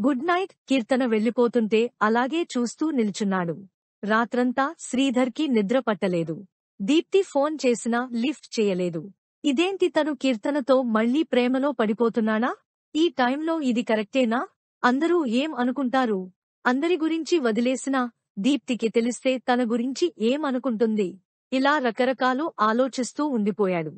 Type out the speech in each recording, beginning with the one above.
Good night. కీర్తన వెళ్లిపోతుంటే అలాగే చూస్తూ నిల్చున్నాడు. రాత్రంతా శ్రీధర్కి నిద్ర పట్టలేదు. దీప్తి ఫోన్ చేసినా లిఫ్ట్ చేయలేదు. ఇదేంటి, తను కీర్తనతో మళ్లీ ప్రేమలో పడిపోతున్నానా? ఈ టైంలో ఇది కరెక్టేనా? అందరూ ఏం అనుకుంటారు? అందరి గురించి వదిలేసినా దీప్తికి తెలిస్తే తన గురించి ఏం అనుకుంటుంది? ఇలా రకరకాలు ఆలోచిస్తూ ఉండిపోయాడు.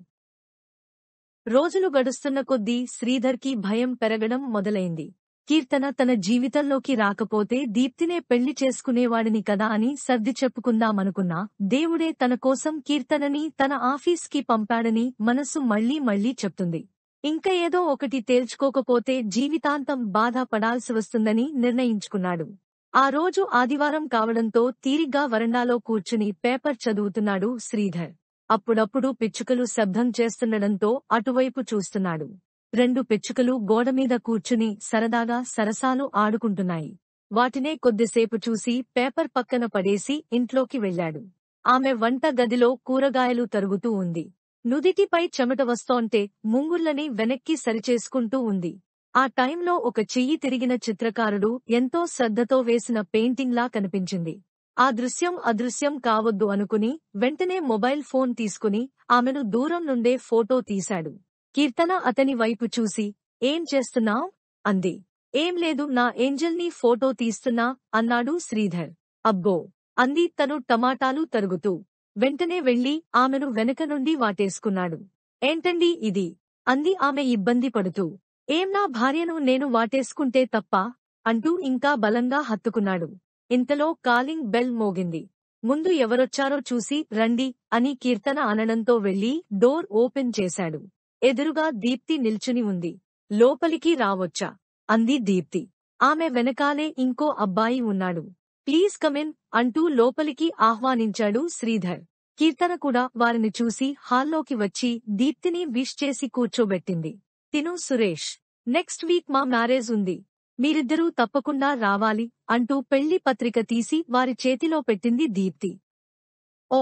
రోజులు గడుస్తున్న కొద్దీ శ్రీధర్కి భయం పెరగడం మొదలైంది. కీర్తన తన జీవితంలోకి రాకపోతే దీప్తినే పెళ్లి చేసుకునేవాడిని కదా అని సర్ది చెప్పుకుందామనుకున్నా దేవుడే తన కోసం కీర్తనని తన ఆఫీస్కి పంపాడని మనసు మళ్లీ మళ్లీ చెప్తుంది. ఇంక ఏదో ఒకటి తేల్చుకోకపోతే జీవితాంతం బాధ పడాల్సి వస్తుందని నిర్ణయించుకున్నాడు. ఆ రోజు ఆదివారం కావడంతో తీరిగ్గా వరండాలో కూర్చుని పేపర్ చదువుతున్నాడు శ్రీధర్. అప్పుడప్పుడు పిచ్చుకలు శబ్దం చేస్తుండడంతో అటువైపు చూస్తున్నాడు. 2 పిచ్చుకలు గోడమీద కూర్చుని సరదాగా సరసాలు ఆడుకుంటున్నాయి. వాటినే కొద్దిసేపు చూసి పేపర్ పక్కన పడేసి ఇంట్లోకి వెళ్లాడు. ఆమె వంట గదిలో కూరగాయలు తరుగుతూ ఉంది. నుదిటిపై చెమట వస్తోంటే ముంగుర్లని వెనక్కి సరిచేసుకుంటూ ఉంది. ఆ టైంలో ఒక చెయ్యి తిరిగిన చిత్రకారుడు ఎంతో శ్రద్ధతో వేసిన పెయింటింగ్లా కనిపించింది. ఆ దృశ్యం అదృశ్యం కావద్దు అనుకుని వెంటనే మొబైల్ ఫోన్ తీసుకుని ఆమెను దూరం నుండే ఫోటో తీశాడు. కీర్తన అతని వైపు చూసి, ఏం చేస్తున్నావ్? అంది. ఏం లేదు, నా ఏంజెల్ని ఫోటో తీస్తున్నా అన్నాడు శ్రీధర్. అబ్బో, అంది తను టమాటాలు తరుగుతూ. వెంటనే వెళ్లి ఆమెను వెనక నుండి వాటేసుకున్నాడు. ఏంటండి ఇది? అంది ఆమె ఇబ్బంది పడుతూ. ఏం, నా భార్యను నేను వాటేసుకుంటే తప్ప? అంటూ ఇంకా బలంగా హత్తుకున్నాడు. ఇంతలో కాలింగ్ బెల్ మోగింది. ముందు ఎవరొచ్చారో చూసి రండి అని కీర్తన అనడంతో వెళ్లి డోర్ ఓపెన్ చేశాడు. ఎదురుగా దీప్తి నిల్చుని ఉంది. లోపలికి రావొచ్చా? అంది దీప్తి. ఆమె వెనకాలే ఇంకో అబ్బాయి ఉన్నాడు. ప్లీజ్ కమిన్ అంటూ లోపలికి ఆహ్వానించాడు శ్రీధర్. కీర్తన కూడా వారిని చూసి హాల్లోకి వచ్చి దీప్తిని విష్ చేసి కూర్చోబెట్టింది. తిను సురేష్, నెక్స్ట్ వీక్ మా మ్యారేజ్ ఉంది. మీరిద్దరూ తప్పకుండా రావాలి అంటూ పెళ్లి పత్రిక తీసి వారి చేతిలో పెట్టింది దీప్తి. ఓ,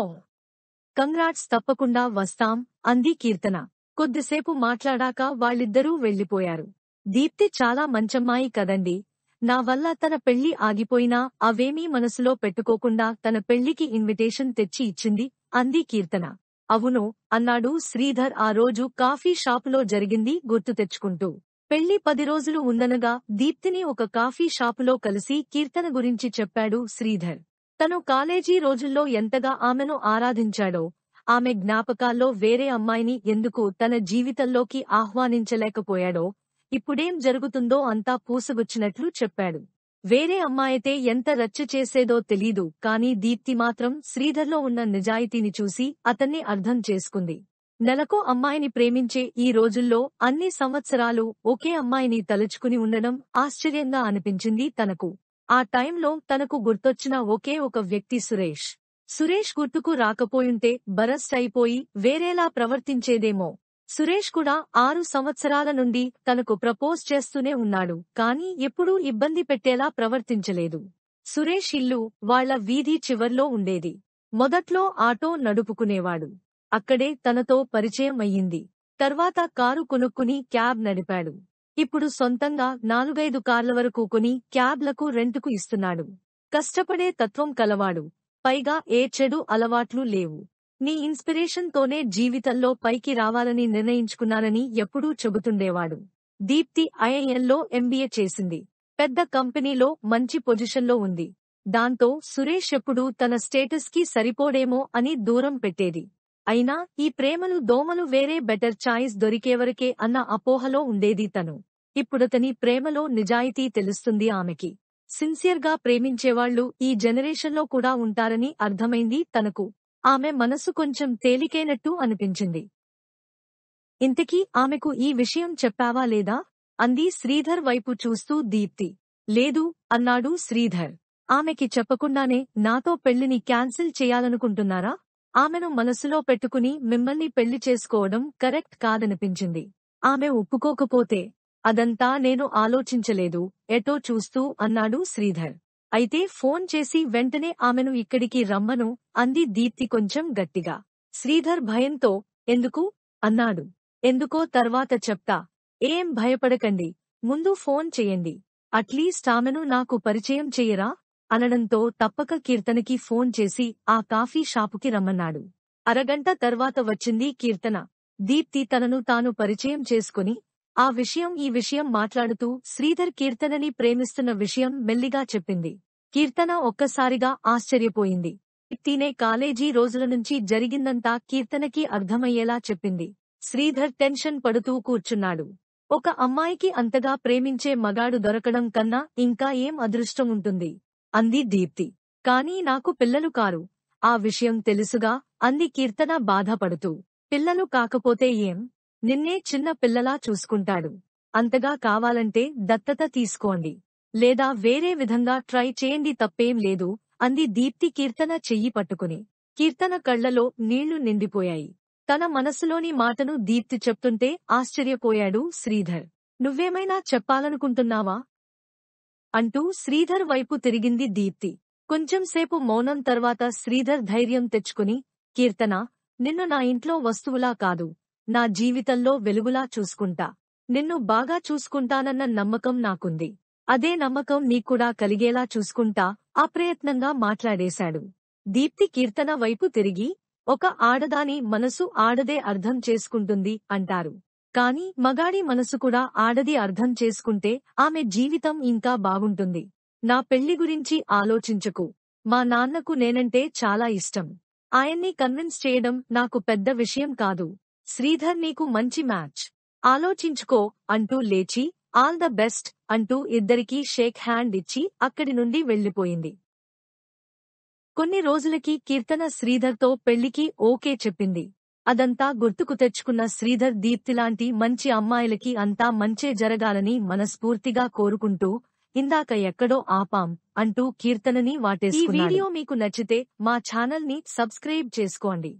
కంగ్రాట్స్, తప్పకుండా వస్తాం అంది కీర్తన. కొద్దిసేపు మాట్లాడాక వాళ్ళిద్దరూ వెళ్లిపోయారు. దీప్తి చాలా మంచమ్మాయి కదండి. నా వల్ల తన పెళ్లి ఆగిపోయినా అవేమీ మనసులో పెట్టుకోకుండా తన పెళ్లికి ఇన్విటేషన్ తెచ్చి ఇచ్చింది అంది కీర్తన. అవును అన్నాడు శ్రీధర్ ఆ రోజు కాఫీ షాపులో జరిగింది గుర్తు తెచ్చుకుంటూ. పెళ్లి 10 రోజులు ఉందనగా దీప్తిని ఒక కాఫీ షాపులో కలిసి కీర్తన గురించి చెప్పాడు శ్రీధర్. తను కాలేజీ రోజుల్లో ఎంతగా ఆమెను ఆరాధించాడో, ఆమె జ్ఞాపకాల్లో వేరే అమ్మాయిని ఎందుకు తన జీవితంలోకి ఆహ్వానించలేకపోయాడో, ఇప్పుడేం జరుగుతుందో అంతా పూసగుచ్చినట్లు చెప్పాడు. వేరే అమ్మాయితే ఎంత రచ్చ చేసేదో తెలీదు, కానీ దీప్తి మాత్రం శ్రీధర్లో ఉన్న నిజాయితీని చూసి అతన్ని అర్థం చేసుకుంది. నెలకో అమ్మాయిని ప్రేమించే ఈ రోజుల్లో అన్ని సంవత్సరాలు ఒకే అమ్మాయిని తలుచుకుని ఉండడం ఆశ్చర్యంగా అనిపించింది తనకు. ఆ టైంలో తనకు గుర్తొచ్చిన ఒకే ఒక వ్యక్తి సురేష్. సురేష్ గుర్తుకు రాకపోయుంటే బరస్ట్ అయిపోయి వేరేలా ప్రవర్తించేదేమో. సురేష్ కూడా 6 సంవత్సరాల నుండి తనకు ప్రపోజ్ చేస్తూనే ఉన్నాడు, కానీ ఎప్పుడూ ఇబ్బంది పెట్టేలా ప్రవర్తించలేదు. సురేష్ ఇల్లు వాళ్ల వీధి చివర్లో ఉండేది. మొదట్లో ఆటో నడుపుకునేవాడు. అక్కడే తనతో పరిచయం అయ్యింది. తర్వాత కారు కొనుక్కుని క్యాబ్ నడిపాడు. ఇప్పుడు సొంతంగా 4-5 కార్ల వరకు కొని క్యాబ్లకు రెంటుకు ఇస్తున్నాడు. కష్టపడే తత్వం కలవాడు. పైగా ఏ చెడు అలవాట్లు లేవు. నీ ఇన్స్పిరేషన్ తోనే జీవితంలో పైకి రావాలని నిర్ణయించుకున్నానని ఎప్పుడూ చెబుతుండేవాడు. దీప్తి ఐఐఎంలో ఎంబీఏ చేసింది. పెద్ద కంపెనీలో మంచి పొజిషన్లో ఉంది. దాంతో సురేష్ ఎప్పుడూ తన స్టేటస్ కి సరిపోడేమో అని దూరం పెట్టేది. అయినా ఈ ప్రేమలు దోమలు వేరే బెటర్ చాయిస్ దొరికేవరకే అన్న అపోహలో ఉండేది తను. ఇప్పుడతని ప్రేమలో నిజాయితీ తెలుస్తుంది ఆమెకి. సిన్సియర్గా ప్రేమించేవాళ్లు ఈ జనరేషన్లో కూడా ఉంటారని అర్థమైంది తనకు. ఆమె మనసు కొంచెం తేలికైనట్టు అనిపించింది. ఇంతకీ ఆమెకు ఈ విషయం చెప్పావా లేదా? అంది శ్రీధర్ వైపు చూస్తూ దీప్తి. లేదు అన్నాడు శ్రీధర్. ఆమెకి చెప్పకుండానే నాతో పెళ్లిని క్యాన్సిల్ చేయాలనుకుంటున్నారా? ఆమెను మనసులో పెట్టుకుని మిమ్మల్ని పెళ్లి చేసుకోవడం కరెక్ట్ కాదనిపించింది. ఆమె ఒప్పుకోకపోతే? అదంతా నేను ఆలోచించలేదు ఎటో చూస్తూ అన్నాడు శ్రీధర్. అయితే ఫోన్ చేసి వెంటనే ఆమెను ఇక్కడికి రమ్మను అంది దీప్తి కొంచెం గట్టిగా. శ్రీధర్ భయంతో ఎందుకు? అన్నాడు. ఎందుకో తర్వాత చెప్తా. ఏం భయపడకండి, ముందు ఫోన్ చెయ్యండి. అట్లీస్ట్ ఆమెను నాకు పరిచయం చెయ్యరా అనడంతో తప్పక కీర్తనకి ఫోన్ చేసి ఆ కాఫీ షాపుకి రమ్మన్నాడు. అరగంట తర్వాత వచ్చింది కీర్తన. దీప్తి తనను తాను పరిచయం చేసుకుని ఈ విషయం మాట్లాడుతూ శ్రీధర్ కీర్తనని ప్రేమిస్తున్న విషయం మెల్లిగా చెప్పింది. కీర్తన ఒక్కసారిగా ఆశ్చర్యపోయింది. దీప్తినే కాలేజీ రోజుల నుంచి జరిగిందంతా కీర్తనకి అర్థమయ్యేలా చెప్పింది. శ్రీధర్ టెన్షన్ పడుతూ కూర్చున్నాడు. ఒక అమ్మాయికి అంతగా ప్రేమించే మగాడు దొరకడం కన్నా ఇంకా ఏం అదృష్టం ఉంటుంది అంది దీప్తి. కానీ నాకు పిల్లలు కారు. ఆ విషయం తెలుసుగా అంది కీర్తన బాధపడుతూ. పిల్లలు కాకపోతే ఏం? నిన్నే చిన్న పిల్లలా చూసుకుంటాడు. అంతగా కావాలంటే దత్తత తీసుకోండి. లేదా వేరే విధంగా ట్రై చేయండి, తప్పేం లేదు అంది దీప్తి కీర్తన చెయ్యి పట్టుకుని. కీర్తన కళ్లలో నీళ్లు నిండిపోయాయి. తన మనసులోని మాటను దీప్తి చెప్తుంటే ఆశ్చర్యపోయాడు శ్రీధర్. నువ్వేమైనా చెప్పాలనుకుంటున్నావా అంటూ శ్రీధర్ వైపు తిరిగింది దీప్తి. కొంచెంసేపు మౌనం తర్వాత శ్రీధర్ ధైర్యం తెచ్చుకుని, కీర్తన, నిన్ను నా ఇంట్లో వస్తువులా కాదు, నా జీవితంలో వెలుగులా చూసుకుంటా. నిన్ను బాగా చూసుకుంటానన్న నమ్మకం నాకుంది. అదే నమ్మకం నీకూడా కలిగేలా చూసుకుంటా అప్రయత్నంగా మాట్లాడేశాడు. దీప్తి కీర్తన వైపు తిరిగి, ఒక ఆడదాని మనసు ఆడదే అర్థం చేసుకుంటుంది అంటారు. కాని మగాడి మనసు కూడా ఆడది అర్థం చేసుకుంటే ఆమె జీవితం ఇంకా బాగుంటుంది. నా పెళ్లి గురించి ఆలోచించకు. మా నాన్నకు నేనంటే చాలా ఇష్టం. ఆయన్ని కన్విన్స్ చేయడం నాకు పెద్ద విషయం కాదు. శ్రీధర్ నీకు మంచి మ్యాచ్. ఆలోచించుకో అంటూ లేచి ఆల్ ద బెస్ట్ అంటూ ఇద్దరికీ షేక్ హ్యాండ్ ఇచ్చి అక్కడి నుండి వెళ్లిపోయింది. కొన్ని రోజులకి కీర్తన శ్రీధర్తో పెళ్లికి ఓకే చెప్పింది. అదంతా గుర్తుకు తెచ్చుకున్న శ్రీధర్ దీప్తిలాంటి మంచి అమ్మాయిలకి అంతా మంచే జరగాలని మనస్ఫూర్తిగా కోరుకుంటూ, ఇందాక ఎక్కడో ఆపాం అంటూ కీర్తనని వాటేసుకున్నాడు. ఈ వీడియో మీకు నచ్చితే మా ఛానల్ ని సబ్స్క్రైబ్ చేసుకోండి.